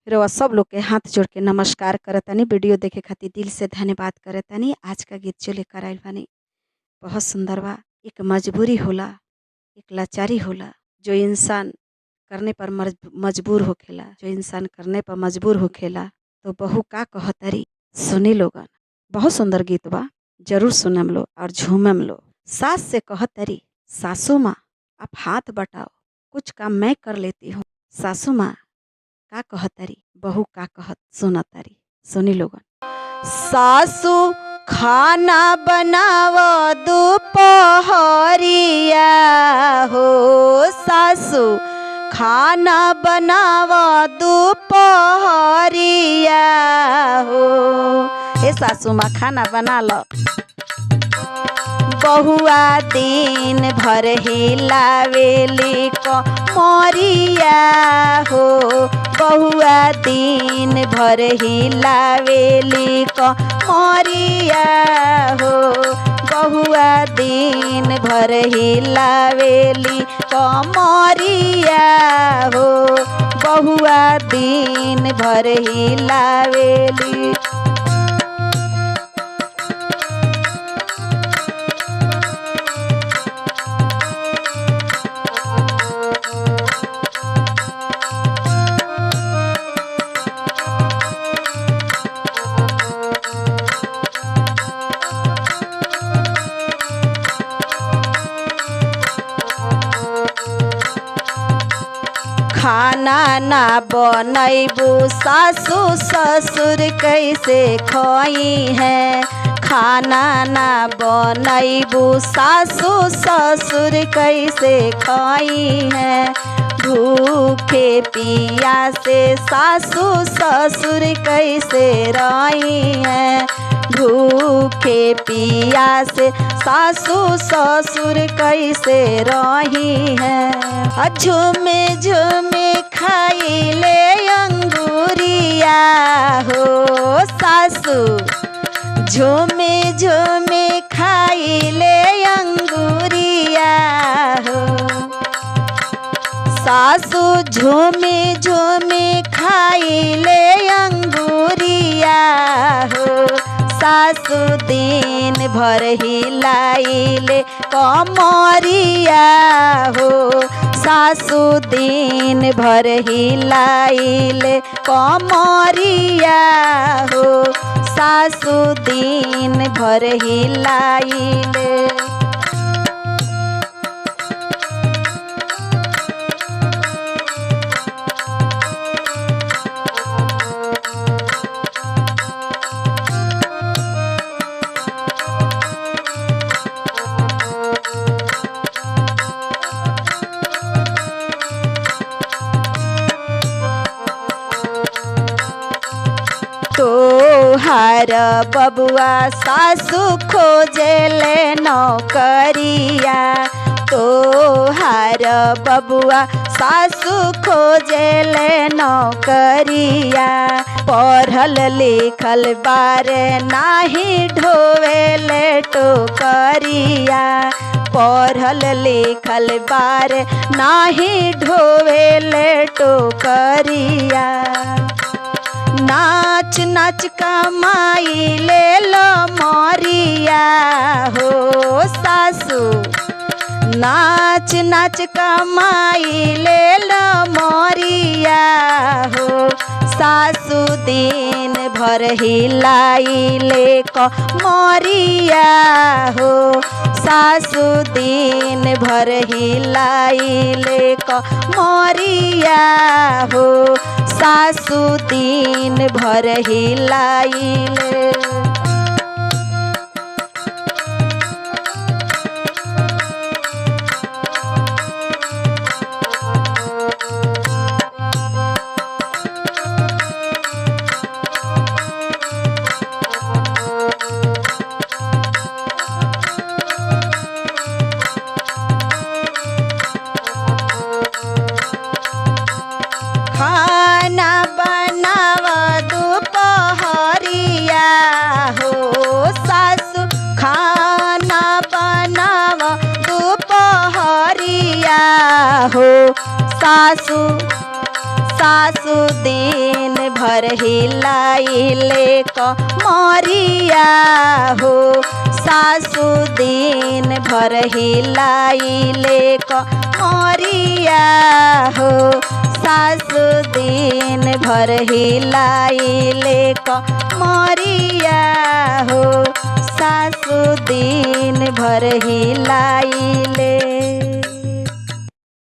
रउआ सब लोग के हाथ जोड़ के नमस्कार करतानी। वीडियो देखे खातिर दिल से धन्यवाद करतानी। आज का गीत जो लेकर आइल बानी बहुत सुंदर बा। एक मजबूरी होला, एक लाचारी होला जो इंसान करने पर मजबूर होखेला। जो इंसान करने पर मजबूर होखेला तो बहू का कहतरी सुनी लोगन। बहुत सुंदर गीत बा, जरूर सुनम लो और झूमम लो। सास से कहतरी, सासू माँ आप हाथ बटाओ, कुछ काम मैं कर लेती हूँ। सासू माँ का कहतरी, बहू का कहत सुनतरी, सुनी लोगन। सासू खाना बनाव दोपहरिया हो, सासू खाना बनाव दोपहरिया हो। ए सासू माँ खाना बना लो। बहुआ दिन भर हिलावेली कमरिया हो, बहुआ दिन भर हिलावेली कमरिया हो, बहुआ दिन भर हिलावेली कमरिया हो, बहुआ दिन भर हिलावेली। खाना ना बनैबू सासू ससुर कैसे खोई है, खाना ना बनैबू सासू ससुर कैसे खोई है। भूखे पिया से सासू ससुर कैसे रही है, भूखे पिया से सासू ससुर कैसे रही है। झूमे झूमे खाई ले अंगूरिया हो, सासू झूमे झूमे खाई ले अंगूरिया हो, सासू झूमे झूमे खाई ले अंगूरिया हो। सासू दिन भर हिलाइले कमरिया हो, सासू दिन भर हिलाइले कमरिया हो, सासू दिन भर हिलाइले। तोहार बबुआ सासू खोजेले नौकरिया, तोहार बबुआ सासू खोजेले नौकरिया। पढ़ल लिखल बारे नाही ढोवेले टोकरिया, पढ़ल लिखल बारे नाही ढोवेले टोकरिया। नाच नाच कमाई ले लो मरिया हो, सासू नाच नाच कमाई ले लो मरिया हो। सासू दिन भर हिलाइले कमरिया हो, सासू दिन भर हिलाइले कमरिया हो, सासू दिन भर हिलाइले। खाना बनाव दोपहरिया हो, सासू खाना बनाव दोपहरिया हो, सासू सासू दिन भर हिलाइले कमरिया हो। सासु दिन भर हिलाइले कमरिया हो। सासु दिन भर हिलाइले कमरिया हो। सासु दिन भर हिलाइले।